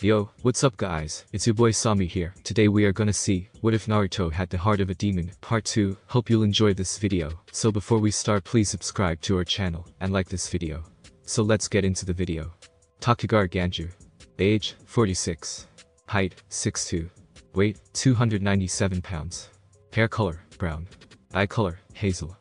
Yo, what's up guys, it's your boy Sami here. Today we are gonna see, what if Naruto had the heart of a demon, part 2, hope you'll enjoy this video. So before we start please subscribe to our channel, and like this video. So let's get into the video. Takugar Ganju. Age, 46. Height, 6'2". Weight, 297 pounds. Hair color, brown. Eye color, hazel.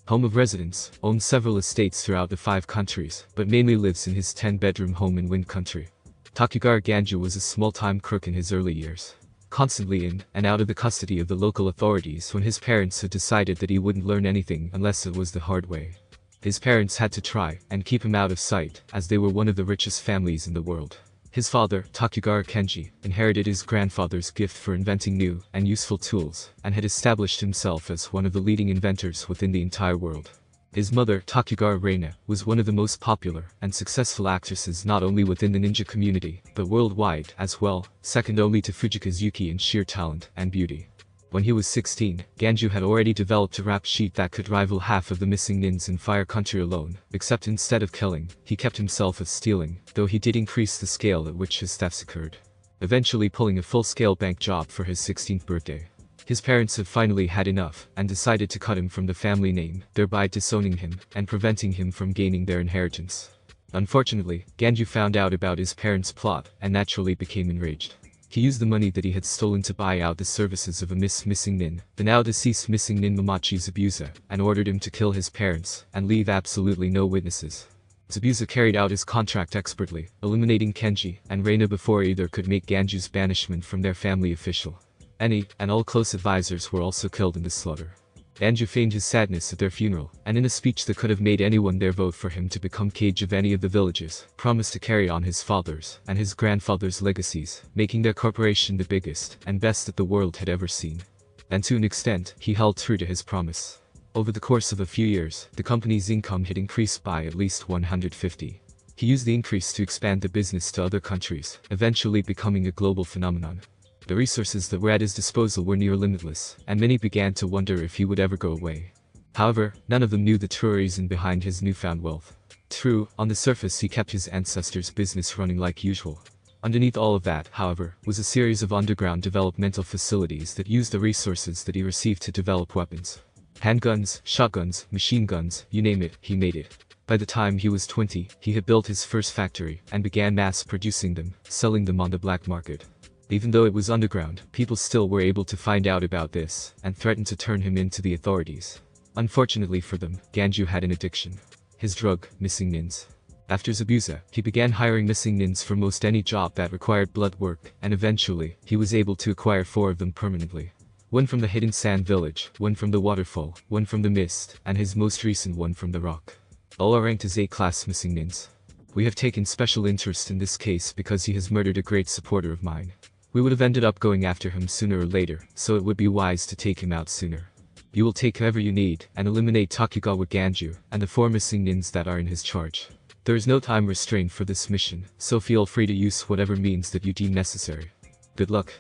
Home of residence, owns several estates throughout the 5 countries, but mainly lives in his 10-bedroom home in Wind Country. Takugar Ganju was a small-time crook in his early years, constantly in and out of the custody of the local authorities when his parents had decided that he wouldn't learn anything unless it was the hard way. His parents had to try and keep him out of sight, as they were one of the richest families in the world. His father, Takugar Ganju, inherited his grandfather's gift for inventing new and useful tools, and had established himself as one of the leading inventors within the entire world. His mother, Takugar Reina, was one of the most popular and successful actresses not only within the ninja community, but worldwide as well, second only to Fujika's Yuki in sheer talent and beauty. When he was 16, Ganju had already developed a rap sheet that could rival half of the missing nins in Fire Country alone, except instead of killing, he kept himself as stealing, though he did increase the scale at which his thefts occurred, eventually pulling a full-scale bank job for his 16th birthday. His parents had finally had enough and decided to cut him from the family name, thereby disowning him and preventing him from gaining their inheritance. Unfortunately, Ganju found out about his parents' plot and naturally became enraged. He used the money that he had stolen to buy out the services of a missing nin, the now deceased missing nin Mamachi Zabuza, and ordered him to kill his parents and leave absolutely no witnesses. Zabuza carried out his contract expertly, eliminating Kenji and Reina before either could make Ganju's banishment from their family official. Any and all close advisors were also killed in this slaughter. Ganju feigned his sadness at their funeral, and in a speech that could have made anyone there vote for him to become Kage of any of the villages, promised to carry on his father's and his grandfather's legacies, making their corporation the biggest and best that the world had ever seen. And to an extent, he held true to his promise. Over the course of a few years, the company's income had increased by at least 150. He used the increase to expand the business to other countries, eventually becoming a global phenomenon. The resources that were at his disposal were near limitless, and many began to wonder if he would ever go away. However, none of them knew the true reason behind his newfound wealth. True, on the surface he kept his ancestors' business running like usual. Underneath all of that, however, was a series of underground developmental facilities that used the resources that he received to develop weapons. Handguns, shotguns, machine guns, you name it, he made it. By the time he was 20, he had built his first factory and began mass producing them, selling them on the black market. Even though it was underground, people still were able to find out about this, and threatened to turn him in to the authorities. Unfortunately for them, Ganju had an addiction. His drug, missing nins. After Zabuza, he began hiring missing nins for most any job that required blood work, and eventually, he was able to acquire 4 of them permanently. One from the Hidden Sand Village, one from the Waterfall, one from the Mist, and his most recent one from the Rock. All are ranked as A-class missing nins. We have taken special interest in this case because he has murdered a great supporter of mine. We would have ended up going after him sooner or later, so it would be wise to take him out sooner. You will take whoever you need and eliminate Takugar Ganju and the 4 missing nins that are in his charge. There is no time restraint for this mission, so feel free to use whatever means that you deem necessary. Good luck.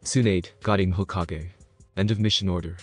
Tsunade, Godame Hokage. End of mission order.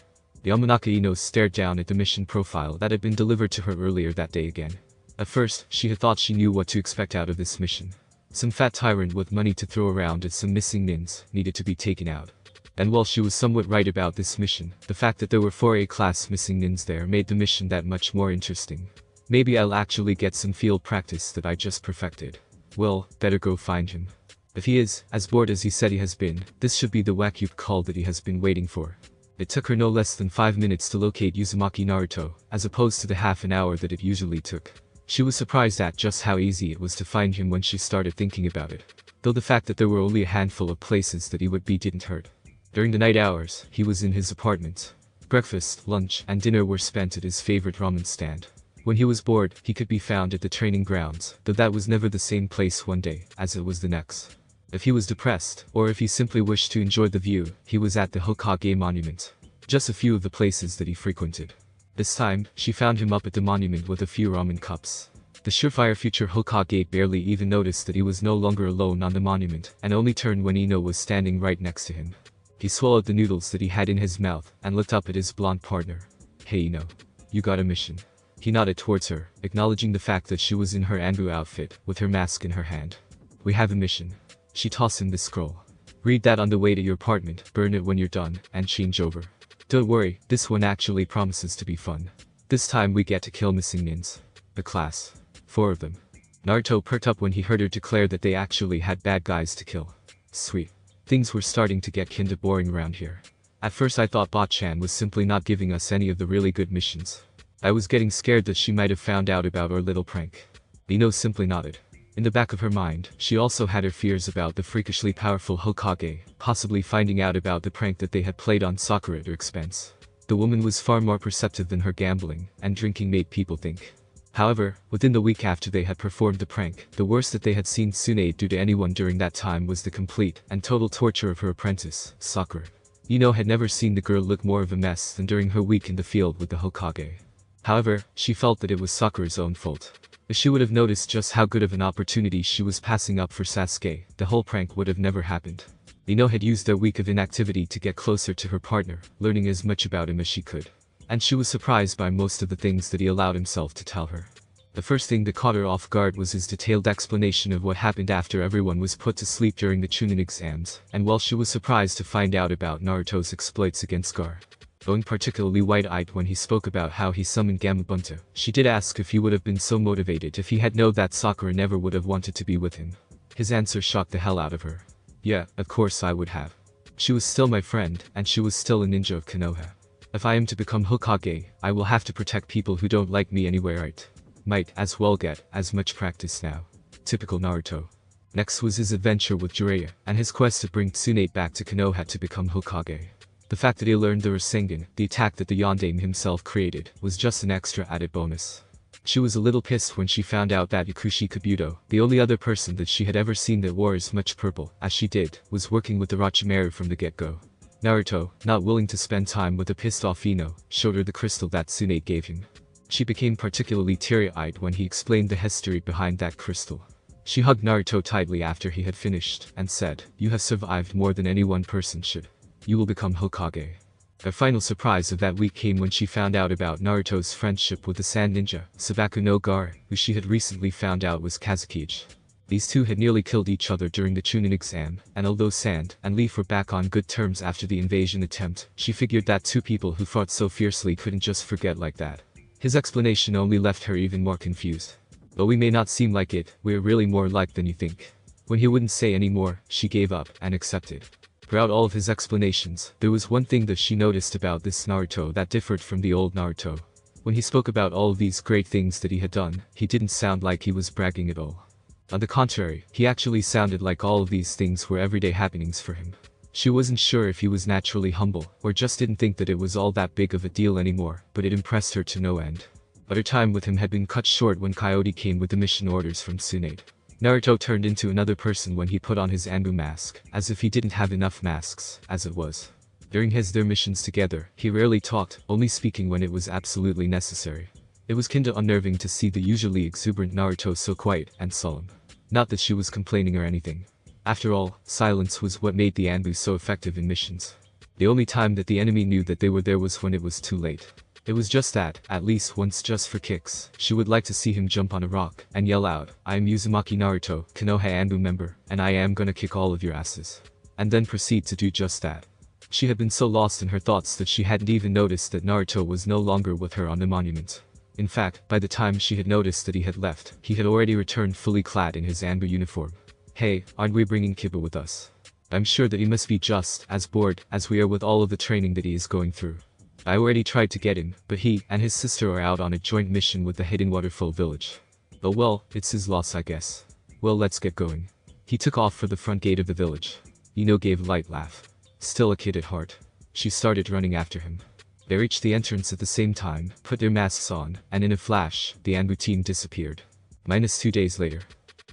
Yamanaka Ino stared down at the mission profile that had been delivered to her earlier that day again. At first, she had thought she knew what to expect out of this mission. Some fat tyrant with money to throw around at some missing nins needed to be taken out. And while she was somewhat right about this mission, the fact that there were 4 A-class missing nins there made the mission that much more interesting. Maybe I'll actually get some field practice that I just perfected. Well, better go find him. If he is as bored as he said he has been, this should be the wake-up call that he has been waiting for. It took her no less than 5 minutes to locate Uzumaki Naruto, as opposed to the half an hour that it usually took. She was surprised at just how easy it was to find him when she started thinking about it. Though the fact that there were only a handful of places that he would be didn't hurt. During the night hours, he was in his apartment. Breakfast, lunch, and dinner were spent at his favorite ramen stand. When he was bored, he could be found at the training grounds, though that was never the same place one day, as it was the next. If he was depressed, or if he simply wished to enjoy the view, he was at the Hokage Monument. Just a few of the places that he frequented. This time, she found him up at the monument with a few ramen cups. The surefire future Hokage barely even noticed that he was no longer alone on the monument, and only turned when Ino was standing right next to him. He swallowed the noodles that he had in his mouth, and looked up at his blonde partner. Hey Ino. You got a mission. He nodded towards her, acknowledging the fact that she was in her Anbu outfit, with her mask in her hand. We have a mission. She tossed him the scroll. Read that on the way to your apartment, burn it when you're done, and change over. Don't worry, this one actually promises to be fun. This time we get to kill missing nins. The class. 4 of them. Naruto perked up when he heard her declare that they actually had bad guys to kill. Sweet. Things were starting to get kinda boring around here. At first I thought Bot-chan was simply not giving us any of the really good missions. I was getting scared that she might have found out about our little prank. Ino simply nodded. In the back of her mind, she also had her fears about the freakishly powerful Hokage, possibly finding out about the prank that they had played on Sakura at her expense. The woman was far more perceptive than her gambling, and drinking made people think. However, within the week after they had performed the prank, the worst that they had seen Tsunade do to anyone during that time was the complete and total torture of her apprentice, Sakura. Ino had never seen the girl look more of a mess than during her week in the field with the Hokage. However, she felt that it was Sakura's own fault. If she would have noticed just how good of an opportunity she was passing up for Sasuke, the whole prank would have never happened. Ino had used their week of inactivity to get closer to her partner, learning as much about him as she could. And she was surprised by most of the things that he allowed himself to tell her. The first thing that caught her off guard was his detailed explanation of what happened after everyone was put to sleep during the Chunin exams, and while she was surprised to find out about Naruto's exploits against Gaara. Going particularly wide-eyed when he spoke about how he summoned Gamabunta, she did ask if he would have been so motivated if he had known that Sakura never would have wanted to be with him. His answer shocked the hell out of her. Yeah, of course I would have. She was still my friend, and she was still a ninja of Konoha. If I am to become Hokage, I will have to protect people who don't like me anyway, right? Might as well get as much practice now. Typical Naruto. Next was his adventure with Jiraiya, and his quest to bring Tsunade back to Konoha to become Hokage. The fact that he learned the Rasengan, the attack that the Yondaime himself created, was just an extra added bonus. She was a little pissed when she found out that Yakushi Kabuto, the only other person that she had ever seen that wore as much purple as she did, was working with the Orochimaru from the get-go. Naruto, not willing to spend time with a pissed-off Ino, showed her the crystal that Tsunade gave him. She became particularly teary-eyed when he explained the history behind that crystal. She hugged Naruto tightly after he had finished, and said, "You have survived more than any one person should. You will become Hokage." Her final surprise of that week came when she found out about Naruto's friendship with the Sand Ninja, Sabaku no Gaara, who she had recently found out was Kazekage. These two had nearly killed each other during the Chunin exam, and although Sand and Leaf were back on good terms after the invasion attempt, she figured that two people who fought so fiercely couldn't just forget like that. His explanation only left her even more confused. Though we may not seem like it, we're really more alike than you think. When he wouldn't say any more, she gave up and accepted. Throughout all of his explanations, there was one thing that she noticed about this Naruto that differed from the old Naruto. When he spoke about all of these great things that he had done, he didn't sound like he was bragging at all. On the contrary, he actually sounded like all of these things were everyday happenings for him. She wasn't sure if he was naturally humble, or just didn't think that it was all that big of a deal anymore, but it impressed her to no end. But her time with him had been cut short when Coyote came with the mission orders from Tsunade. Naruto turned into another person when he put on his Anbu mask, as if he didn't have enough masks, as it was. During their missions together, he rarely talked, only speaking when it was absolutely necessary. It was kinda unnerving to see the usually exuberant Naruto so quiet and solemn. Not that she was complaining or anything. After all, silence was what made the Anbu so effective in missions. The only time that the enemy knew that they were there was when it was too late. It was just that, at least once just for kicks, she would like to see him jump on a rock and yell out, "I am Uzumaki Naruto, Konoha Anbu member, and I am gonna kick all of your asses." And then proceed to do just that. She had been so lost in her thoughts that she hadn't even noticed that Naruto was no longer with her on the monument. In fact, by the time she had noticed that he had left, he had already returned fully clad in his Anbu uniform. "Hey, aren't we bringing Kiba with us? I'm sure that he must be just as bored as we are with all of the training that he is going through. I already tried to get him, but he and his sister are out on a joint mission with the Hidden Waterfall village. Oh well, it's his loss I guess. Well, let's get going." He took off for the front gate of the village. Ino gave a light laugh. Still a kid at heart. She started running after him. They reached the entrance at the same time, put their masks on, and in a flash, the Anbu team disappeared. -2 days later.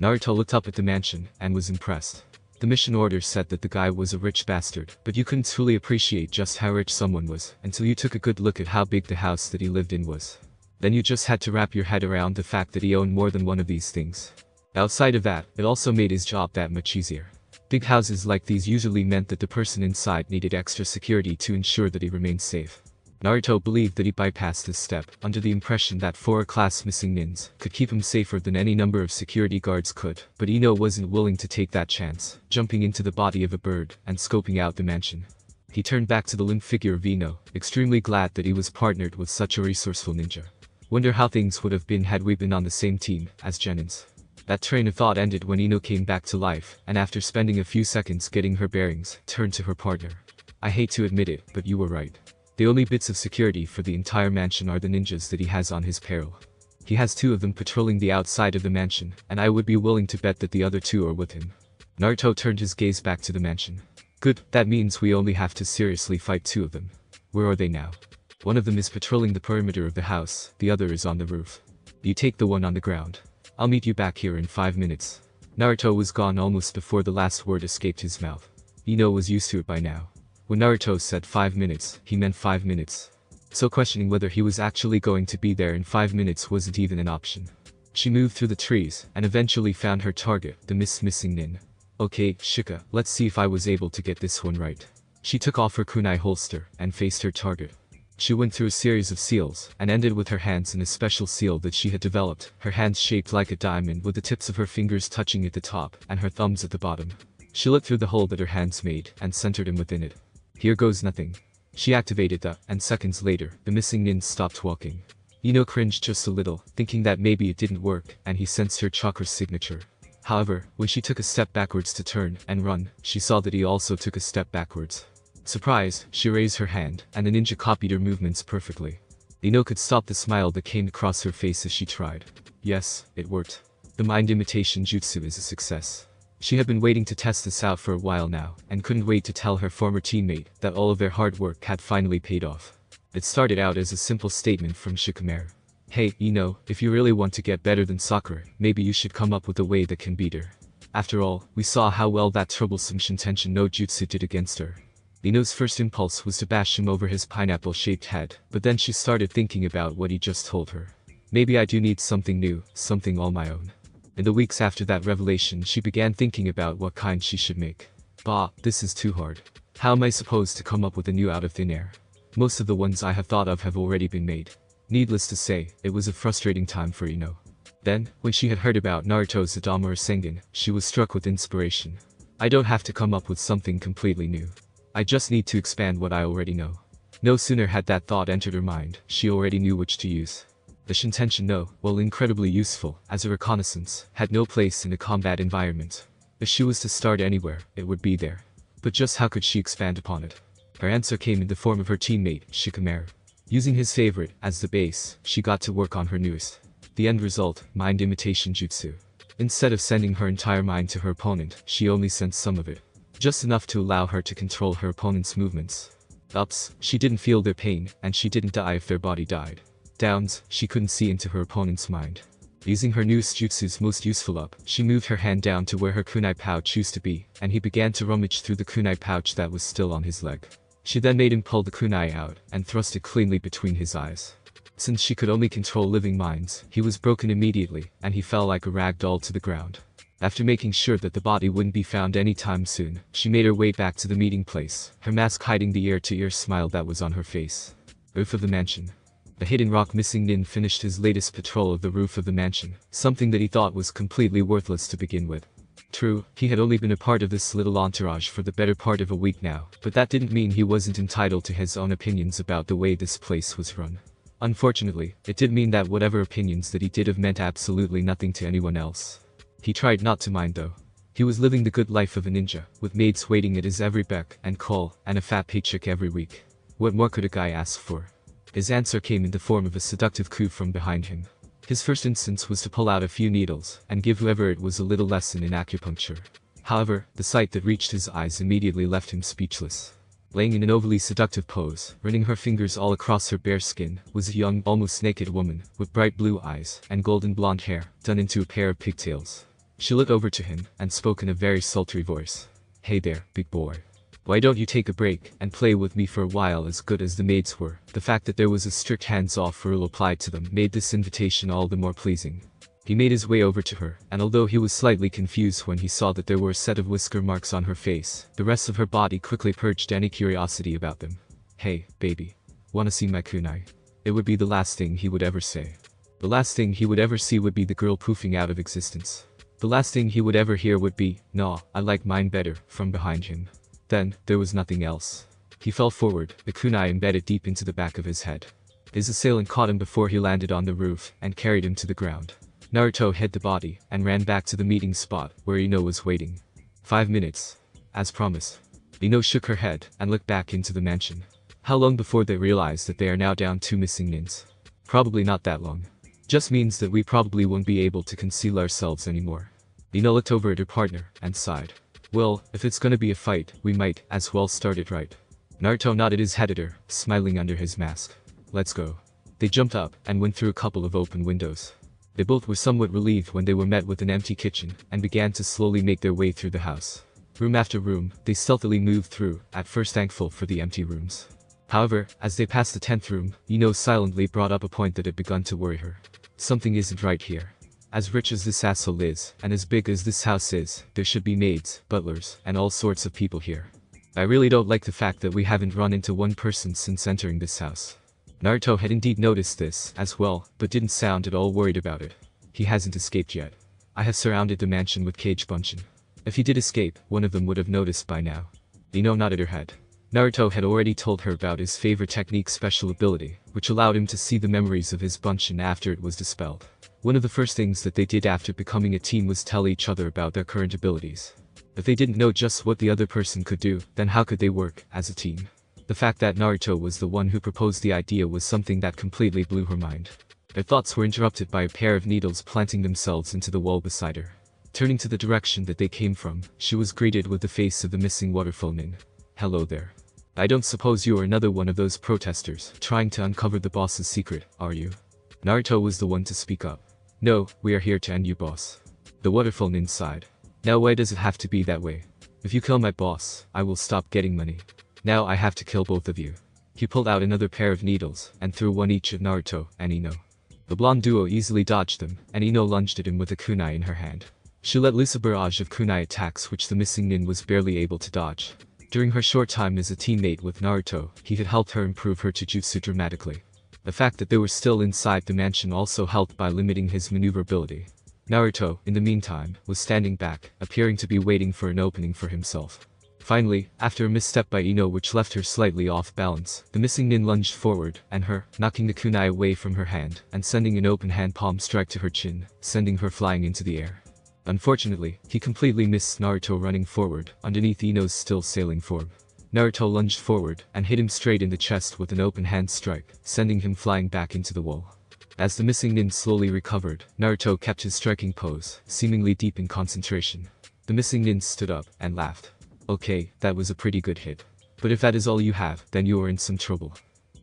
Naruto looked up at the mansion, and was impressed. The mission order said that the guy was a rich bastard, but you couldn't truly appreciate just how rich someone was, until you took a good look at how big the house that he lived in was. Then you just had to wrap your head around the fact that he owned more than one of these things. Outside of that, it also made his job that much easier. Big houses like these usually meant that the person inside needed extra security to ensure that he remained safe. Naruto believed that he bypassed this step, under the impression that 4 class missing nins could keep him safer than any number of security guards could, but Ino wasn't willing to take that chance, jumping into the body of a bird and scoping out the mansion. He turned back to the limp figure of Ino, extremely glad that he was partnered with such a resourceful ninja. Wonder how things would have been had we been on the same team as Genins. That train of thought ended when Ino came back to life, and after spending a few seconds getting her bearings, turned to her partner. I hate to admit it, but you were right. The only bits of security for the entire mansion are the ninjas that he has on his payroll. He has 2 of them patrolling the outside of the mansion, and I would be willing to bet that the other 2 are with him. Naruto turned his gaze back to the mansion. Good, that means we only have to seriously fight 2 of them. Where are they now? One of them is patrolling the perimeter of the house, the other is on the roof. You take the one on the ground. I'll meet you back here in 5 minutes. Naruto was gone almost before the last word escaped his mouth. Ino was used to it by now. When Naruto said 5 minutes, he meant 5 minutes. So questioning whether he was actually going to be there in 5 minutes wasn't even an option. She moved through the trees, and eventually found her target, the missing nin. Okay, Shika, let's see if I was able to get this one right. She took off her kunai holster, and faced her target. She went through a series of seals, and ended with her hands in a special seal that she had developed, her hands shaped like a diamond with the tips of her fingers touching at the top, and her thumbs at the bottom. She looked through the hole that her hands made, and centered him within it. Here goes nothing. She activated the, and seconds later, the missing nin stopped walking. Ino cringed just a little, thinking that maybe it didn't work, and he sensed her chakra signature. However, when she took a step backwards to turn and run, she saw that he also took a step backwards. Surprised, she raised her hand, and the ninja copied her movements perfectly. Ino could stop the smile that came across her face as she tried. Yes, it worked. The mind imitation jutsu is a success. She had been waiting to test this out for a while now, and couldn't wait to tell her former teammate that all of their hard work had finally paid off. It started out as a simple statement from Shikamaru. Hey, Ino, if you really want to get better than Sakura, maybe you should come up with a way that can beat her. After all, we saw how well that troublesome Shintention no Jutsu did against her. Ino's first impulse was to bash him over his pineapple-shaped head, but then she started thinking about what he just told her. Maybe I do need something new, something all my own. In the weeks after that revelation, she began thinking about what kind she should make. Bah, this is too hard. How am I supposed to come up with a new out of thin air? Most of the ones I have thought of have already been made. Needless to say, it was a frustrating time for Ino. Then, when she had heard about Naruto's Adama Rasengan, she was struck with inspiration. I don't have to come up with something completely new. I just need to expand what I already know. No sooner had that thought entered her mind, she already knew which to use. The Shintention no, while incredibly useful as a reconnaissance, had no place in a combat environment. If she was to start anywhere, it would be there. But just how could she expand upon it? Her answer came in the form of her teammate, Shikamaru. Using his favorite as the base, she got to work on her newest. The end result, mind imitation jutsu. Instead of sending her entire mind to her opponent, she only sent some of it. Just enough to allow her to control her opponent's movements. Ups, she didn't feel their pain, and she didn't die if their body died. Downs, she couldn't see into her opponent's mind. Using her newest jutsu's most useful up, she moved her hand down to where her kunai pouch used to be, and he began to rummage through the kunai pouch that was still on his leg. She then made him pull the kunai out, and thrust it cleanly between his eyes. Since she could only control living minds, he was broken immediately, and he fell like a rag doll to the ground. After making sure that the body wouldn't be found anytime soon, she made her way back to the meeting place, her mask hiding the ear-to-ear smile that was on her face. Roof of the mansion. The hidden rock missing nin finished his latest patrol of the roof of the mansion, something that he thought was completely worthless to begin with. True, he had only been a part of this little entourage for the better part of a week now, but that didn't mean he wasn't entitled to his own opinions about the way this place was run. Unfortunately, it did mean that whatever opinions that he did have meant absolutely nothing to anyone else. He tried not to mind though. He was living the good life of a ninja, with maids waiting at his every beck and call, and a fat paycheck every week. What more could a guy ask for? His answer came in the form of a seductive coo from behind him. His first instance was to pull out a few needles, and give whoever it was a little lesson in acupuncture. However, the sight that reached his eyes immediately left him speechless. Laying in an overly seductive pose, running her fingers all across her bare skin, was a young, almost naked woman, with bright blue eyes, and golden blonde hair, done into a pair of pigtails. She looked over to him, and spoke in a very sultry voice. Hey there, big boy. Why don't you take a break, and play with me for a while? As good as the maids were, the fact that there was a strict hands-off rule applied to them made this invitation all the more pleasing. He made his way over to her, and although he was slightly confused when he saw that there were a set of whisker marks on her face, the rest of her body quickly purged any curiosity about them. Hey, baby. "Wanna see my kunai?" It would be the last thing he would ever say. The last thing he would ever see would be the girl poofing out of existence. The last thing he would ever hear would be, "Nah, I like mine better," from behind him. Then, there was nothing else. He fell forward, the kunai embedded deep into the back of his head. His assailant caught him before he landed on the roof, and carried him to the ground. Naruto hid the body, and ran back to the meeting spot, where Ino was waiting. 5 minutes. As promised. Ino shook her head, and looked back into the mansion. How long before they realized that they are now down 2 missing nins? Probably not that long. Just means that we probably won't be able to conceal ourselves anymore. Ino looked over at her partner, and sighed. Well, if it's gonna be a fight, we might as well start it right. Naruto nodded his head at her, smiling under his mask. Let's go. They jumped up, and went through a couple of open windows. They both were somewhat relieved when they were met with an empty kitchen, and began to slowly make their way through the house. Room after room, they stealthily moved through, at first thankful for the empty rooms. However, as they passed the 10th room, Ino silently brought up a point that had begun to worry her. Something isn't right here. As rich as this asshole is, and as big as this house is, there should be maids, butlers, and all sorts of people here. I really don't like the fact that we haven't run into one person since entering this house. Naruto had indeed noticed this, as well, but didn't sound at all worried about it. He hasn't escaped yet. I have surrounded the mansion with cage bunchen. If he did escape, one of them would have noticed by now. Ino nodded her head. Naruto had already told her about his favorite technique's special ability, which allowed him to see the memories of his bunchen after it was dispelled. One of the first things that they did after becoming a team was tell each other about their current abilities. If they didn't know just what the other person could do, then how could they work as a team? The fact that Naruto was the one who proposed the idea was something that completely blew her mind. Their thoughts were interrupted by a pair of needles planting themselves into the wall beside her. Turning to the direction that they came from, she was greeted with the face of the missing waterfall nin. Hello there. I don't suppose you are another one of those protesters trying to uncover the boss's secret, are you? Naruto was the one to speak up. No, we are here to end you, boss. The waterfall nin sighed. Now why does it have to be that way? If you kill my boss, I will stop getting money. Now I have to kill both of you. He pulled out another pair of needles, and threw one each at Naruto and Ino. The blonde duo easily dodged them, and Ino lunged at him with a kunai in her hand. She let loose a barrage of kunai attacks which the missing nin was barely able to dodge. During her short time as a teammate with Naruto, he had helped her improve her jujutsu dramatically. The fact that they were still inside the mansion also helped by limiting his maneuverability. Naruto, in the meantime, was standing back, appearing to be waiting for an opening for himself. Finally, after a misstep by Ino which left her slightly off balance, the missing nin lunged forward, and her, knocking the kunai away from her hand, and sending an open hand palm strike to her chin, sending her flying into the air. Unfortunately, he completely missed Naruto running forward, underneath Ino's still sailing form. Naruto lunged forward, and hit him straight in the chest with an open hand strike, sending him flying back into the wall. As the missing nin slowly recovered, Naruto kept his striking pose, seemingly deep in concentration. The missing nin stood up, and laughed. Okay, that was a pretty good hit. But if that is all you have, then you are in some trouble.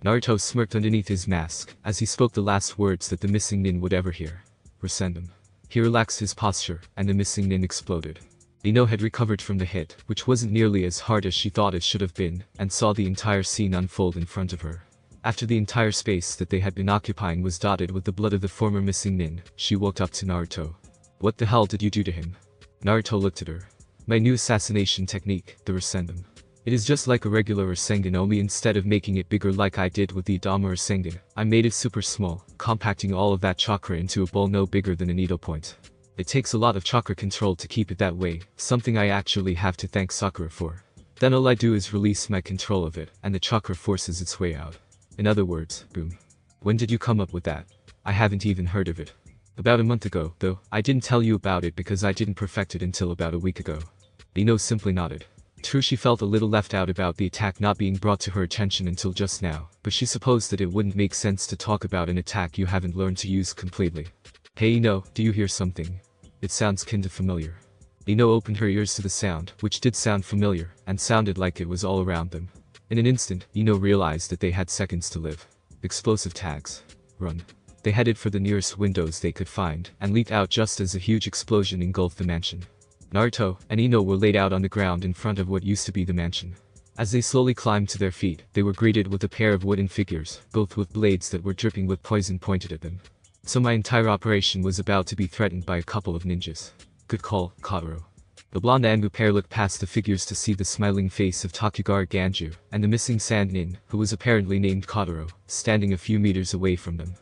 Naruto smirked underneath his mask, as he spoke the last words that the missing nin would ever hear. Resend him. He relaxed his posture, and the missing nin exploded. Ino had recovered from the hit, which wasn't nearly as hard as she thought it should have been, and saw the entire scene unfold in front of her. After the entire space that they had been occupying was dotted with the blood of the former missing nin, she walked up to Naruto. What the hell did you do to him? Naruto looked at her. My new assassination technique, the Rasengan. It is just like a regular Rasengan, only instead of making it bigger like I did with the Adama Rasengan, I made it super small, compacting all of that chakra into a ball no bigger than a needlepoint. It takes a lot of chakra control to keep it that way, something I actually have to thank Sakura for. Then all I do is release my control of it, and the chakra forces its way out. In other words, boom. When did you come up with that? I haven't even heard of it. About a month ago, though, I didn't tell you about it because I didn't perfect it until about a week ago. Ino simply nodded. True, she felt a little left out about the attack not being brought to her attention until just now, but she supposed that it wouldn't make sense to talk about an attack you haven't learned to use completely. Hey Ino, do you hear something? It sounds kinda familiar. Ino opened her ears to the sound, which did sound familiar, and sounded like it was all around them. In an instant, Ino realized that they had seconds to live. Explosive tags. Run. They headed for the nearest windows they could find, and leaped out just as a huge explosion engulfed the mansion. Naruto and Ino were laid out on the ground in front of what used to be the mansion. As they slowly climbed to their feet, they were greeted with a pair of wooden figures, both with blades that were dripping with poison pointed at them. So my entire operation was about to be threatened by a couple of ninjas. Good call, Kaoru. The blonde Anbu pair looked past the figures to see the smiling face of Takugar Ganju, and the missing sand nin, who was apparently named Kotaro, standing a few meters away from them.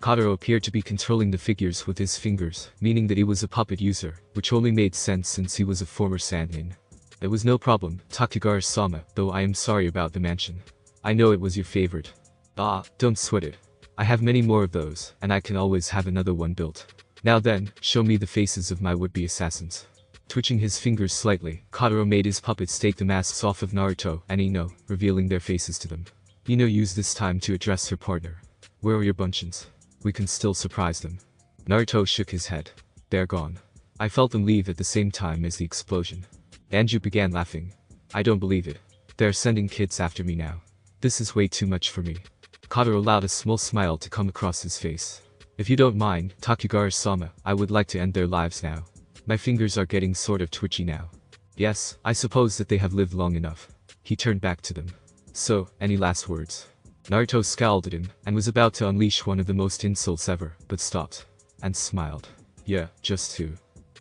Kotaro appeared to be controlling the figures with his fingers, meaning that he was a puppet user, which only made sense since he was a former sand nin. There was no problem, Takugar-sama, though I am sorry about the mansion. I know it was your favorite. Ah, don't sweat it. I have many more of those, and I can always have another one built. Now then, show me the faces of my would-be assassins. Twitching his fingers slightly, Kotaro made his puppets take the masks off of Naruto and Ino, revealing their faces to them. Ino used this time to address her partner. Where are your bunchins? We can still surprise them. Naruto shook his head. They're gone. I felt them leave at the same time as the explosion. Ganju began laughing. I don't believe it. They're sending kids after me now. This is way too much for me. Kotaro allowed a small smile to come across his face. If you don't mind, Takugar-sama, I would like to end their lives now. My fingers are getting sort of twitchy now. Yes, I suppose that they have lived long enough. He turned back to them. So, any last words? Naruto scowled at him, and was about to unleash one of the most insults ever, but stopped. And smiled. Yeah, just two.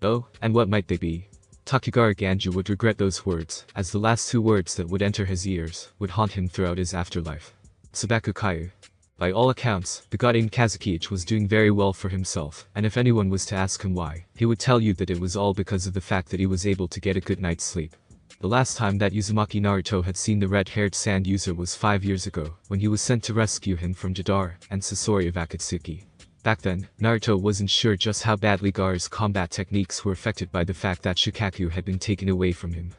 Oh, and what might they be? Takugar Ganju would regret those words, as the last two words that would enter his ears would haunt him throughout his afterlife. Sabaku Kayu. By all accounts, the god in Kazakige was doing very well for himself, and if anyone was to ask him why, he would tell you that it was all because of the fact that he was able to get a good night's sleep. The last time that Uzumaki Naruto had seen the red-haired sand user was 5 years ago, when he was sent to rescue him from Jadar and Sasori of Akatsuki. Back then, Naruto wasn't sure just how badly Gaara's combat techniques were affected by the fact that Shikaku had been taken away from him.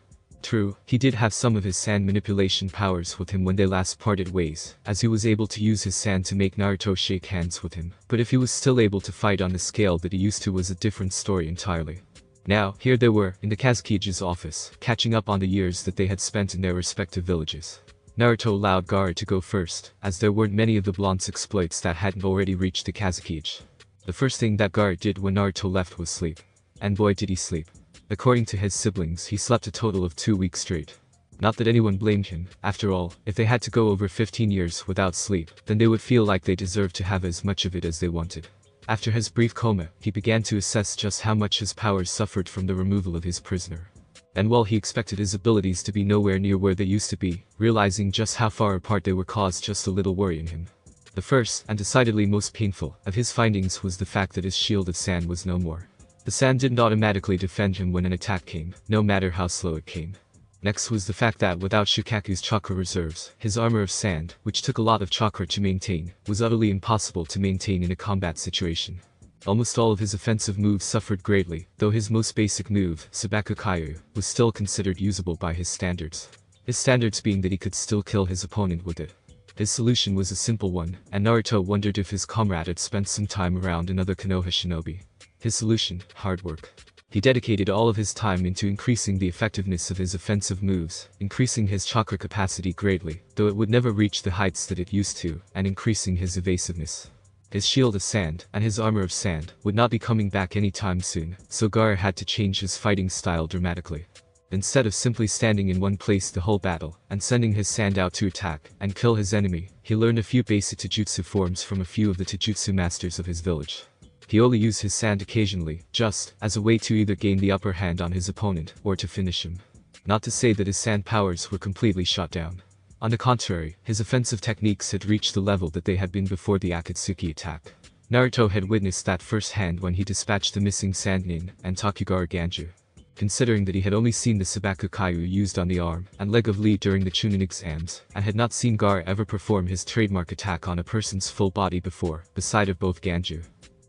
True, he did have some of his sand manipulation powers with him when they last parted ways, as he was able to use his sand to make Naruto shake hands with him, but if he was still able to fight on the scale that he used to was a different story entirely. Now, here they were, in the Kazakige's office, catching up on the years that they had spent in their respective villages. Naruto allowed Gaara to go first, as there weren't many of the blonde's exploits that hadn't already reached the Kazakige. The first thing that Gaara did when Naruto left was sleep. And boy did he sleep. According to his siblings, he slept a total of 2 weeks straight. Not that anyone blamed him, after all, if they had to go over 15 years without sleep, then they would feel like they deserved to have as much of it as they wanted. After his brief coma, he began to assess just how much his powers suffered from the removal of his prisoner. And while he expected his abilities to be nowhere near where they used to be, realizing just how far apart they were caused just a little worry in him. The first, and decidedly most painful, of his findings was the fact that his shield of sand was no more. The sand didn't automatically defend him when an attack came, no matter how slow it came. Next was the fact that without Shikaku's chakra reserves, his armor of sand, which took a lot of chakra to maintain, was utterly impossible to maintain in a combat situation. Almost all of his offensive moves suffered greatly, though his most basic move, Sabaku Kayu, was still considered usable by his standards. His standards being that he could still kill his opponent with it. His solution was a simple one, and Naruto wondered if his comrade had spent some time around another Konoha shinobi. His solution, hard work. He dedicated all of his time into increasing the effectiveness of his offensive moves, increasing his chakra capacity greatly, though it would never reach the heights that it used to, and increasing his evasiveness. His shield of sand, and his armor of sand, would not be coming back anytime soon, so Gaara had to change his fighting style dramatically. Instead of simply standing in one place the whole battle, and sending his sand out to attack, and kill his enemy, he learned a few basic taijutsu forms from a few of the taijutsu masters of his village. He only used his sand occasionally, just as a way to either gain the upper hand on his opponent, or to finish him. Not to say that his sand powers were completely shot down. On the contrary, his offensive techniques had reached the level that they had been before the Akatsuki attack. Naruto had witnessed that firsthand when he dispatched the missing sand nin and Takugar Ganju. Considering that he had only seen the Sabaku Kayu used on the arm and leg of Lee during the Chunin exams, and had not seen Gaara ever perform his trademark attack on a person's full body before, beside of both Ganju.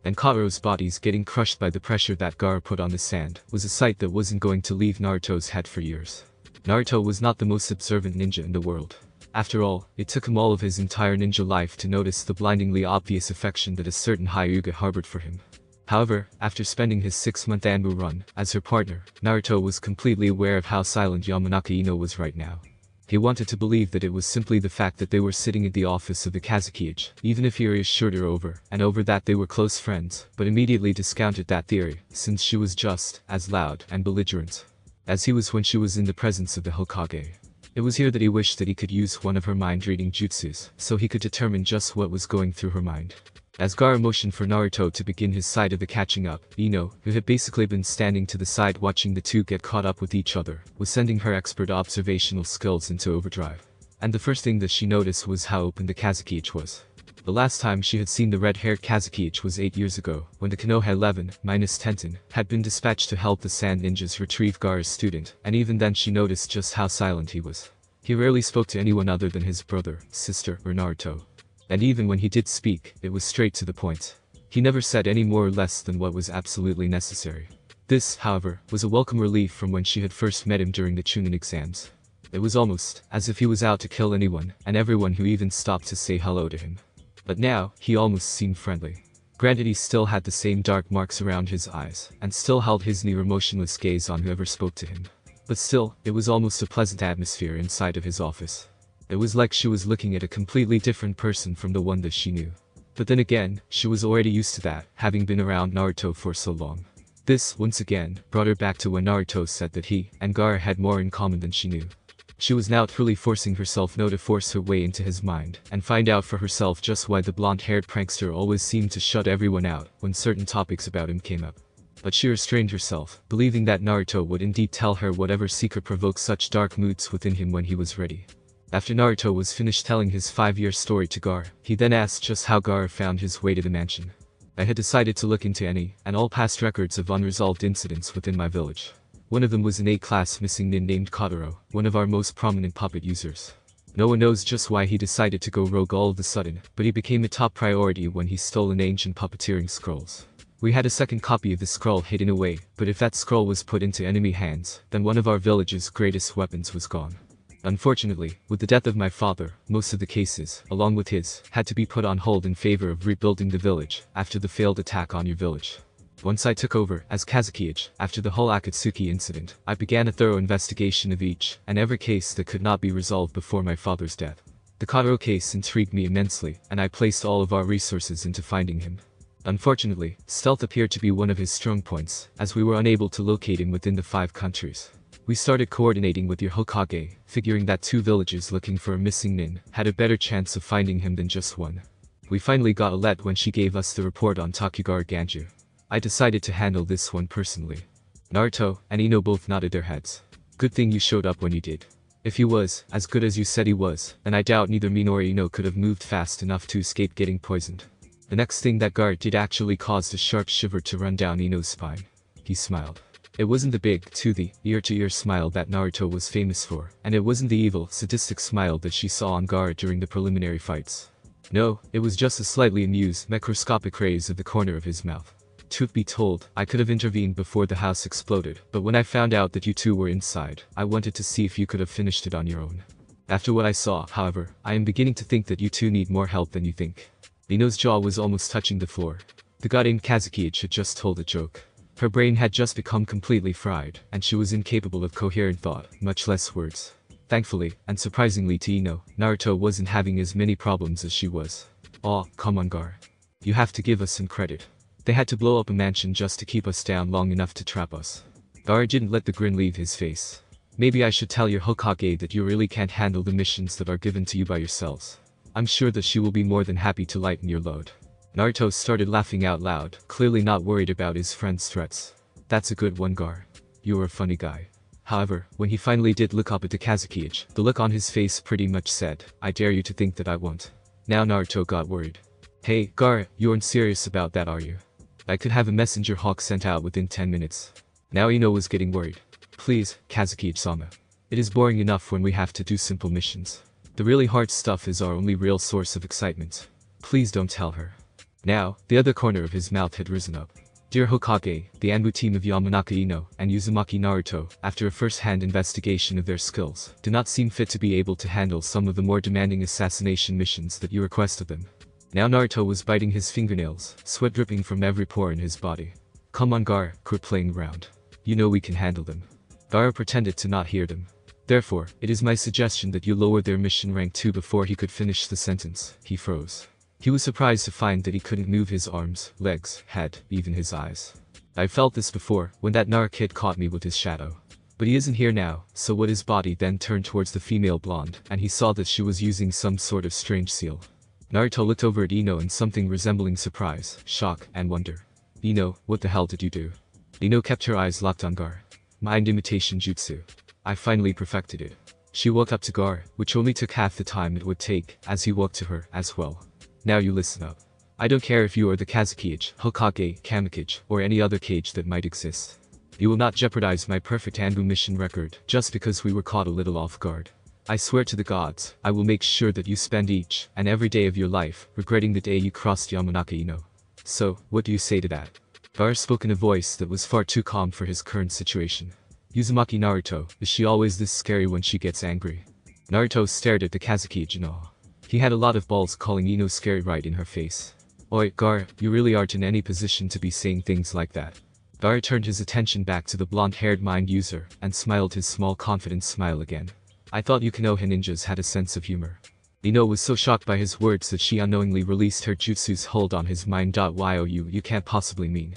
And Kataro's bodies getting crushed by the pressure that Gaara put on the sand, was a sight that wasn't going to leave Naruto's head for years. Naruto was not the most observant ninja in the world. After all, it took him all of his entire ninja life to notice the blindingly obvious affection that a certain Hyuga harbored for him. However, after spending his 6-month Anbu run as her partner, Naruto was completely aware of how silent Yamanaka Ino was right now. He wanted to believe that it was simply the fact that they were sitting at the office of the Kazakige, even if he reassured her over and over that they were close friends, but immediately discounted that theory, since she was just as loud and belligerent as he was when she was in the presence of the Hokage. It was here that he wished that he could use one of her mind-reading jutsus, so he could determine just what was going through her mind. As Gaara motioned for Naruto to begin his side of the catching up, Ino, who had basically been standing to the side watching the two get caught up with each other, was sending her expert observational skills into overdrive. And the first thing that she noticed was how open the Kazukiichi was. The last time she had seen the red-haired Kazukiichi was 8 years ago, when the Konoha 11-Tenten had been dispatched to help the Sand Ninjas retrieve Gaara's student, and even then she noticed just how silent he was. He rarely spoke to anyone other than his brother, sister, or Naruto. And even when he did speak, it was straight to the point. He never said any more or less than what was absolutely necessary. This, however, was a welcome relief from when she had first met him during the Chunin exams. It was almost as if he was out to kill anyone and everyone who even stopped to say hello to him. But now, he almost seemed friendly. Granted, he still had the same dark marks around his eyes, and still held his near emotionless gaze on whoever spoke to him. But still, it was almost a pleasant atmosphere inside of his office. It was like she was looking at a completely different person from the one that she knew. But then again, she was already used to that, having been around Naruto for so long. This, once again, brought her back to when Naruto said that he and Gaara had more in common than she knew. She was now truly forcing herself now to force her way into his mind and find out for herself just why the blonde-haired prankster always seemed to shut everyone out when certain topics about him came up. But she restrained herself, believing that Naruto would indeed tell her whatever secret provoked such dark moods within him when he was ready. After Naruto was finished telling his 5-year story to Gaara, he then asked just how Gaara found his way to the mansion. I had decided to look into any and all past records of unresolved incidents within my village. One of them was an A-class missing nin named Kotaro, one of our most prominent puppet users. No one knows just why he decided to go rogue all of a sudden, but he became a top priority when he stole an ancient puppeteering scrolls. We had a second copy of the scroll hidden away, but if that scroll was put into enemy hands, then one of our village's greatest weapons was gone. Unfortunately, with the death of my father, most of the cases, along with his, had to be put on hold in favor of rebuilding the village after the failed attack on your village. Once I took over as Kazukiichi, after the whole Akatsuki incident, I began a thorough investigation of each and every case that could not be resolved before my father's death. The Kotaro case intrigued me immensely, and I placed all of our resources into finding him. Unfortunately, stealth appeared to be one of his strong points, as we were unable to locate him within the 5 countries. We started coordinating with your Hokage, figuring that 2 villages looking for a missing nin had a better chance of finding him than just one. We finally got Alette when she gave us the report on Takugar Ganju. I decided to handle this one personally. Naruto and Ino both nodded their heads. Good thing you showed up when you did. If he was as good as you said he was, then I doubt neither me nor Ino could have moved fast enough to escape getting poisoned. The next thing that Gaara did actually caused a sharp shiver to run down Ino's spine. He smiled. It wasn't the big, toothy, ear-to-ear smile that Naruto was famous for, and it wasn't the evil, sadistic smile that she saw on Gaara during the preliminary fights. No, it was just a slightly amused, microscopic raise of the corner of his mouth. Truth be told, I could have intervened before the house exploded, but when I found out that you two were inside, I wanted to see if you could have finished it on your own. After what I saw, however, I am beginning to think that you two need more help than you think. Ino's jaw was almost touching the floor. The goddamn Kazukiichi had just told a joke. Her brain had just become completely fried, and she was incapable of coherent thought, much less words. Thankfully, and surprisingly to Ino, Naruto wasn't having as many problems as she was. Aw, come on Gaara. You have to give us some credit. They had to blow up a mansion just to keep us down long enough to trap us. Gaara didn't let the grin leave his face. Maybe I should tell your Hokage that you really can't handle the missions that are given to you by yourselves. I'm sure that she will be more than happy to lighten your load. Naruto started laughing out loud, clearly not worried about his friend's threats. That's a good one, Gaara. You're a funny guy. However, when he finally did look up at the Kazukiichi, the look on his face pretty much said, I dare you to think that I won't. Now Naruto got worried. Hey, Gaara, you aren't serious about that, are you? I could have a messenger hawk sent out within 10 minutes. Now Ino was getting worried. Please, Kazukiichi-sama. It is boring enough when we have to do simple missions. The really hard stuff is our only real source of excitement. Please don't tell her. Now, the other corner of his mouth had risen up. Dear Hokage, the Anbu team of Yamanaka Ino and Uzumaki Naruto, after a first-hand investigation of their skills, do not seem fit to be able to handle some of the more demanding assassination missions that you request of them. Now Naruto was biting his fingernails, sweat dripping from every pore in his body. Come on Gaara, quit playing around. You know we can handle them. Gaara pretended to not hear them. Therefore, it is my suggestion that you lower their mission rank 2 before he could finish the sentence. He froze. He was surprised to find that he couldn't move his arms, legs, head, even his eyes. I felt this before, when that Nara kid caught me with his shadow. But he isn't here now, so what his body then turned towards the female blonde, and he saw that she was using some sort of strange seal. Naruto looked over at Ino in something resembling surprise, shock, and wonder. Ino, what the hell did you do? Ino kept her eyes locked on Gaara. Mind imitation jutsu. I finally perfected it. She walked up to Gaara, which only took half the time it would take, as he walked to her, as well. Now you listen up. I don't care if you are the Kazekage, Hokage, Kamikage, or any other cage that might exist. You will not jeopardize my perfect Anbu mission record, just because we were caught a little off guard. I swear to the gods, I will make sure that you spend each and every day of your life regretting the day you crossed Yamanaka Ino. So, what do you say to that? Gaara spoke in a voice that was far too calm for his current situation. Uzumaki Naruto, is she always this scary when she gets angry? Naruto stared at the Kazekage in awe. He had a lot of balls calling Ino scary right in her face. Oi, Gaara, you really aren't in any position to be saying things like that. Gaara turned his attention back to the blonde-haired mind user and smiled his small confident smile again. I thought you Konoha ninjas had a sense of humor. Ino was so shocked by his words that she unknowingly released her jutsu's hold on his mind. You can't possibly mean.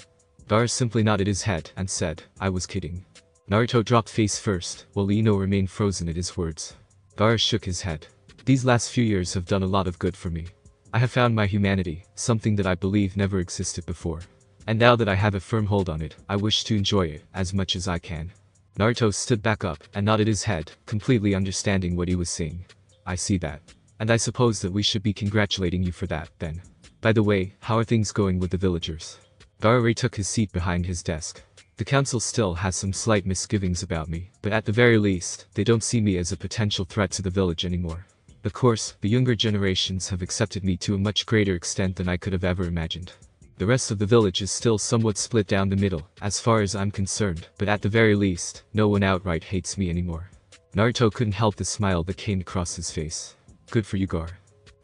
Gaara simply nodded his head and said, I was kidding. Naruto dropped face first, while Ino remained frozen at his words. Gaara shook his head. These last few years have done a lot of good for me. I have found my humanity, something that I believe never existed before. And now that I have a firm hold on it, I wish to enjoy it as much as I can. Naruto stood back up and nodded his head, completely understanding what he was saying. I see that. And I suppose that we should be congratulating you for that, then. By the way, how are things going with the villagers? Gaara took his seat behind his desk. The council still has some slight misgivings about me, but at the very least, they don't see me as a potential threat to the village anymore. Of course, the younger generations have accepted me to a much greater extent than I could have ever imagined. The rest of the village is still somewhat split down the middle, as far as I'm concerned, but at the very least, no one outright hates me anymore. Naruto couldn't help the smile that came across his face. Good for you, Gaara.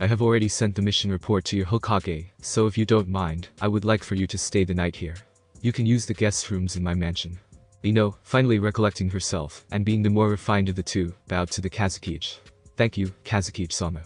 I have already sent the mission report to your Hokage, so if you don't mind, I would like for you to stay the night here. You can use the guest rooms in my mansion. Ino, finally recollecting herself, and being the more refined of the two, bowed to the Kazekage. Thank you, Kazekage-sama.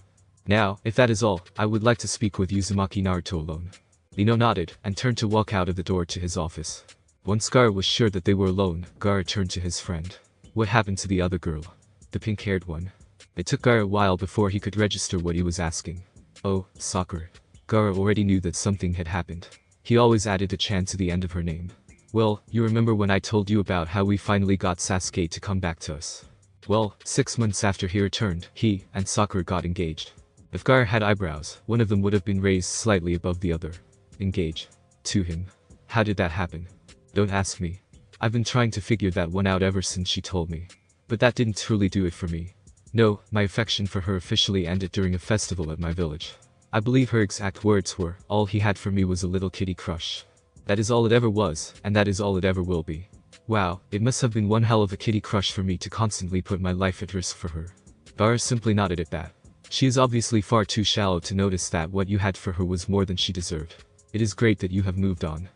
Now, if that is all, I would like to speak with Uzumaki Naruto alone. Ino nodded, and turned to walk out of the door to his office. Once Gaara was sure that they were alone, Gaara turned to his friend. What happened to the other girl? The pink-haired one. It took Gaara a while before he could register what he was asking. Oh, Sakura. Gaara already knew that something had happened. He always added a chan to the end of her name. Well, you remember when I told you about how we finally got Sasuke to come back to us? Well, 6 months after he returned, he and Sakura got engaged. If Gaara had eyebrows, one of them would have been raised slightly above the other. Engage. To him. How did that happen? Don't ask me. I've been trying to figure that one out ever since she told me. But that didn't truly do it for me. No, my affection for her officially ended during a festival at my village. I believe her exact words were, all he had for me was a little kitty crush. That is all it ever was, and that is all it ever will be. Wow, it must have been one hell of a kitty crush for me to constantly put my life at risk for her. Gaara simply nodded at that. She is obviously far too shallow to notice that what you had for her was more than she deserved. It is great that you have moved on.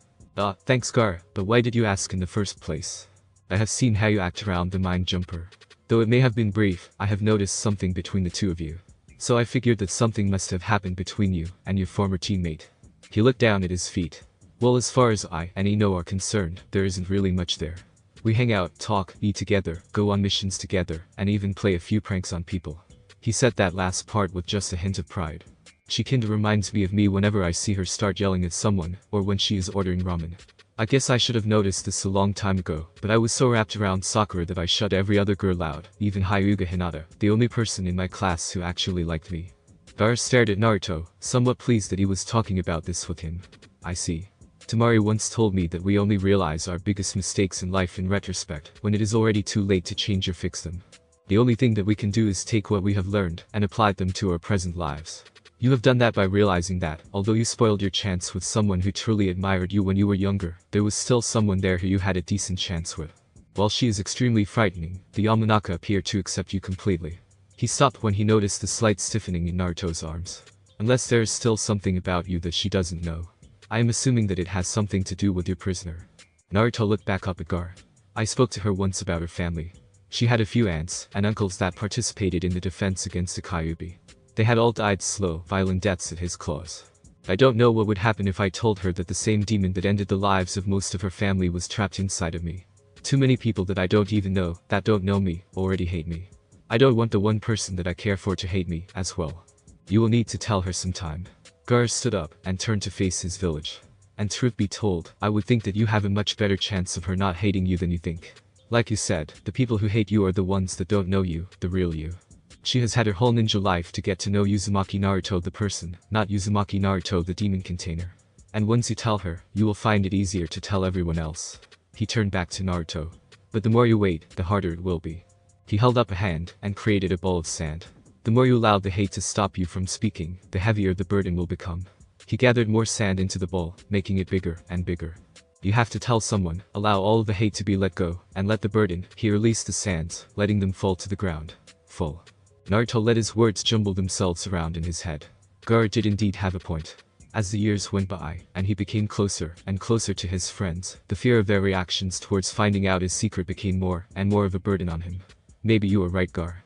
Thanks Gaara, but why did you ask in the first place? I have seen how you act around the mind jumper. Though it may have been brief, I have noticed something between the two of you. So I figured that something must have happened between you and your former teammate. He looked down at his feet. Well, as far as I and Ino are concerned, there isn't really much there. We hang out, talk, eat together, go on missions together, and even play a few pranks on people. He said that last part with just a hint of pride. She kinda reminds me of me whenever I see her start yelling at someone, or when she is ordering ramen. I guess I should have noticed this a long time ago, but I was so wrapped around Sakura that I shut every other girl out, even Hyuga Hinata, the only person in my class who actually liked me. Gaara stared at Naruto, somewhat pleased that he was talking about this with him. I see. Tamari once told me that we only realize our biggest mistakes in life in retrospect, when it is already too late to change or fix them. The only thing that we can do is take what we have learned and apply them to our present lives. You have done that by realizing that, although you spoiled your chance with someone who truly admired you when you were younger, there was still someone there who you had a decent chance with. While she is extremely frightening, the Yamanaka appear to accept you completely. He stopped when he noticed the slight stiffening in Naruto's arms. Unless there is still something about you that she doesn't know. I am assuming that it has something to do with your prisoner. Naruto looked back up at Gaara. I spoke to her once about her family. She had a few aunts and uncles that participated in the defense against the Kyuubi. They had all died slow, violent deaths at his claws. I don't know what would happen if I told her that the same demon that ended the lives of most of her family was trapped inside of me. Too many people that I don't even know, that don't know me, already hate me. I don't want the one person that I care for to hate me, as well. You will need to tell her sometime. Gaara stood up and turned to face his village. And truth be told, I would think that you have a much better chance of her not hating you than you think. Like you said, the people who hate you are the ones that don't know you, the real you. She has had her whole ninja life to get to know Uzumaki Naruto the person, not Uzumaki Naruto the demon container. And once you tell her, you will find it easier to tell everyone else. He turned back to Naruto. But the more you wait, the harder it will be. He held up a hand and created a ball of sand. The more you allow the hate to stop you from speaking, the heavier the burden will become. He gathered more sand into the bowl, making it bigger and bigger. You have to tell someone, allow all of the hate to be let go, and let the burden. He released the sands, letting them fall to the ground. Full. Naruto let his words jumble themselves around in his head. Gaara did indeed have a point. As the years went by, and he became closer and closer to his friends, the fear of their reactions towards finding out his secret became more and more of a burden on him. Maybe you are right, Gaara.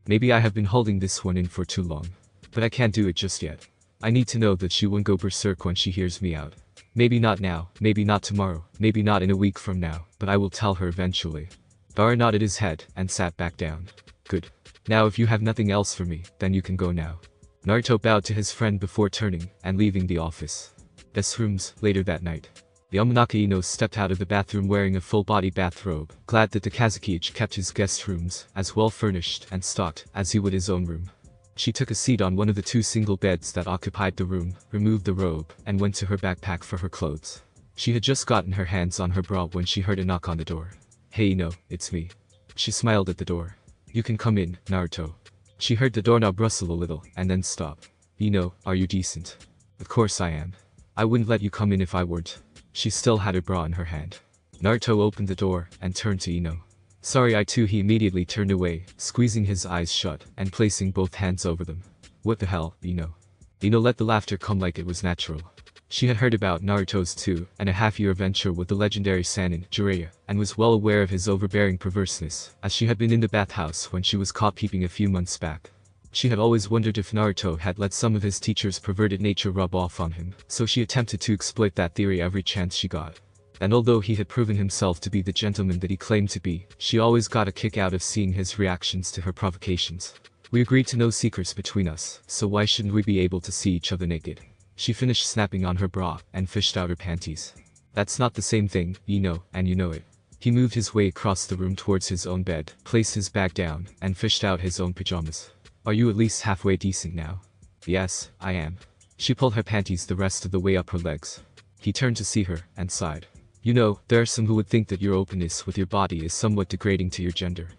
Maybe I have been holding this one in for too long. But I can't do it just yet. I need to know that she won't go berserk when she hears me out. Maybe not now, maybe not tomorrow, maybe not in a week from now, but I will tell her eventually. Gaara nodded his head and sat back down. Good. Now if you have nothing else for me, then you can go now. Naruto bowed to his friend before turning and leaving the office. Guest rooms, later that night. Yamanaka Ino stepped out of the bathroom wearing a full-body bathrobe, glad that the Kazukiage kept his guest rooms as well furnished and stocked as he would his own room. She took a seat on one of the two single beds that occupied the room, removed the robe, and went to her backpack for her clothes. She had just gotten her hands on her bra when she heard a knock on the door. Hey Ino, it's me. She smiled at the door. You can come in, Naruto. She heard the doorknob rustle a little, and then stop. Ino, are you decent? Of course I am. I wouldn't let you come in if I weren't. She still had her bra in her hand. Naruto opened the door and turned to Ino. Sorry I too. He immediately turned away, squeezing his eyes shut and placing both hands over them. What the hell, Ino? Ino let the laughter come like it was natural. She had heard about Naruto's 2.5-year venture with the legendary Sannin, Jiraiya, and was well aware of his overbearing perverseness, as she had been in the bathhouse when she was caught peeping a few months back. She had always wondered if Naruto had let some of his teacher's perverted nature rub off on him, so she attempted to exploit that theory every chance she got. And although he had proven himself to be the gentleman that he claimed to be, she always got a kick out of seeing his reactions to her provocations. We agreed to no secrets between us, so why shouldn't we be able to see each other naked? She finished snapping on her bra and fished out her panties. That's not the same thing, Ino, and you know it. He moved his way across the room towards his own bed, placed his bag down, and fished out his own pajamas. Are you at least halfway decent now? Yes, I am. She pulled her panties the rest of the way up her legs. He turned to see her and sighed. You know, there are some who would think that your openness with your body is somewhat degrading to your gender.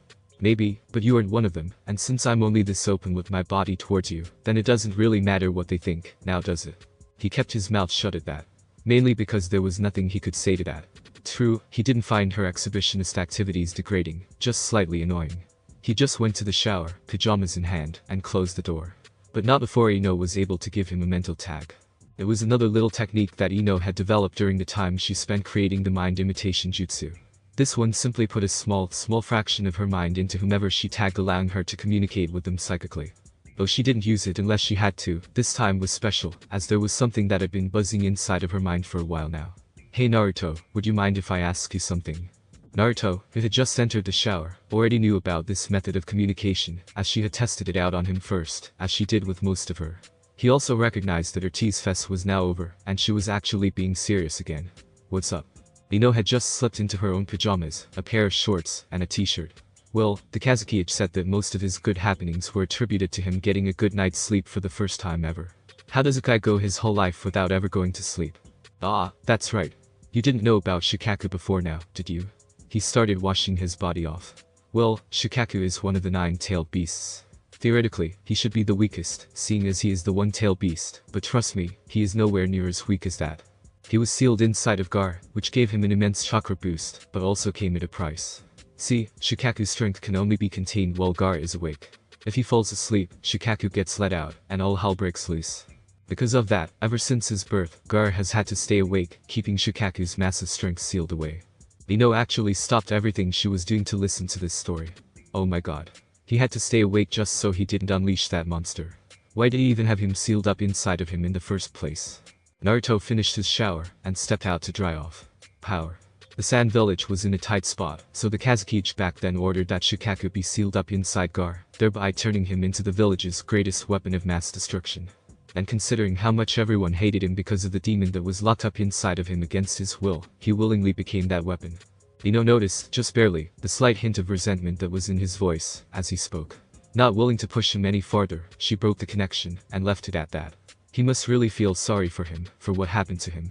Maybe, but you aren't one of them, and since I'm only this open with my body towards you, then it doesn't really matter what they think, now does it? He kept his mouth shut at that. Mainly because there was nothing he could say to that. True, he didn't find her exhibitionist activities degrading, just slightly annoying. He just went to the shower, pajamas in hand, and closed the door. But not before Ino was able to give him a mental tag. It was another little technique that Ino had developed during the time she spent creating the mind imitation jutsu. This one simply put a small fraction of her mind into whomever she tagged, allowing her to communicate with them psychically. Though she didn't use it unless she had to, this time was special, as there was something that had been buzzing inside of her mind for a while now. Hey Naruto, would you mind if I ask you something? Naruto, who had just entered the shower, already knew about this method of communication, as she had tested it out on him first, as she did with most of her. He also recognized that her tease fest was now over, and she was actually being serious again. What's up? Ino had just slipped into her own pajamas, a pair of shorts, and a t-shirt. Well, the Kazukiage said that most of his good happenings were attributed to him getting a good night's sleep for the first time ever. How does a guy go his whole life without ever going to sleep? Ah, that's right. You didn't know about Shikaku before now, did you? He started washing his body off. Well, Shikaku is one of the 9-tailed beasts. Theoretically, he should be the weakest, seeing as he is the one-tailed beast, but trust me, he is nowhere near as weak as that. He was sealed inside of Gaara, which gave him an immense chakra boost, but also came at a price. See, Shikaku's strength can only be contained while Gaara is awake. If he falls asleep, Shikaku gets let out, and all hell breaks loose. Because of that, ever since his birth, Gaara has had to stay awake, keeping Shikaku's massive strength sealed away. Ino actually stopped everything she was doing to listen to this story. Oh my god. He had to stay awake just so he didn't unleash that monster. Why did he even have him sealed up inside of him in the first place? Naruto finished his shower and stepped out to dry off. Power. The sand village was in a tight spot, so the Kazakage back then ordered that Shikaku be sealed up inside Gaara, thereby turning him into the village's greatest weapon of mass destruction. And considering how much everyone hated him because of the demon that was locked up inside of him against his will, he willingly became that weapon. Ino noticed, just barely, the slight hint of resentment that was in his voice as he spoke. Not willing to push him any farther, she broke the connection and left it at that. He must really feel sorry for him, for what happened to him.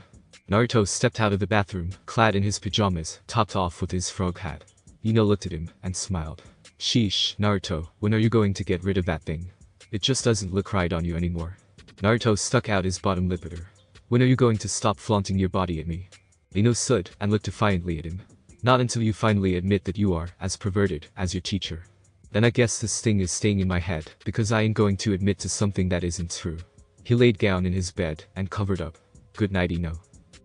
Naruto stepped out of the bathroom, clad in his pajamas, topped off with his frog hat. Ino looked at him and smiled. Sheesh, Naruto, when are you going to get rid of that thing? It just doesn't look right on you anymore. Naruto stuck out his bottom lip at her. When are you going to stop flaunting your body at me? Ino stood and looked defiantly at him. Not until you finally admit that you are as perverted as your teacher. Then I guess this thing is staying in my head, because I ain't going to admit to something that isn't true. He laid down in his bed and covered up. Good night, Ino.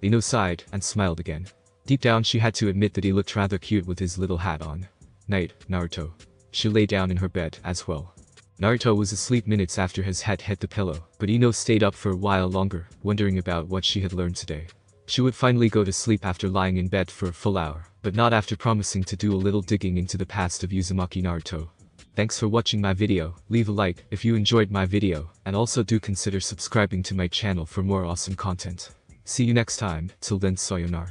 Ino sighed and smiled again. Deep down she had to admit that he looked rather cute with his little hat on. Night, Naruto. She lay down in her bed as well. Naruto was asleep minutes after his head hit the pillow, but Ino stayed up for a while longer, wondering about what she had learned today. She would finally go to sleep after lying in bed for a full hour, but not after promising to do a little digging into the past of Uzumaki Naruto. Thanks for watching my video, leave a like if you enjoyed my video, and also do consider subscribing to my channel for more awesome content. See you next time, till then sayonara.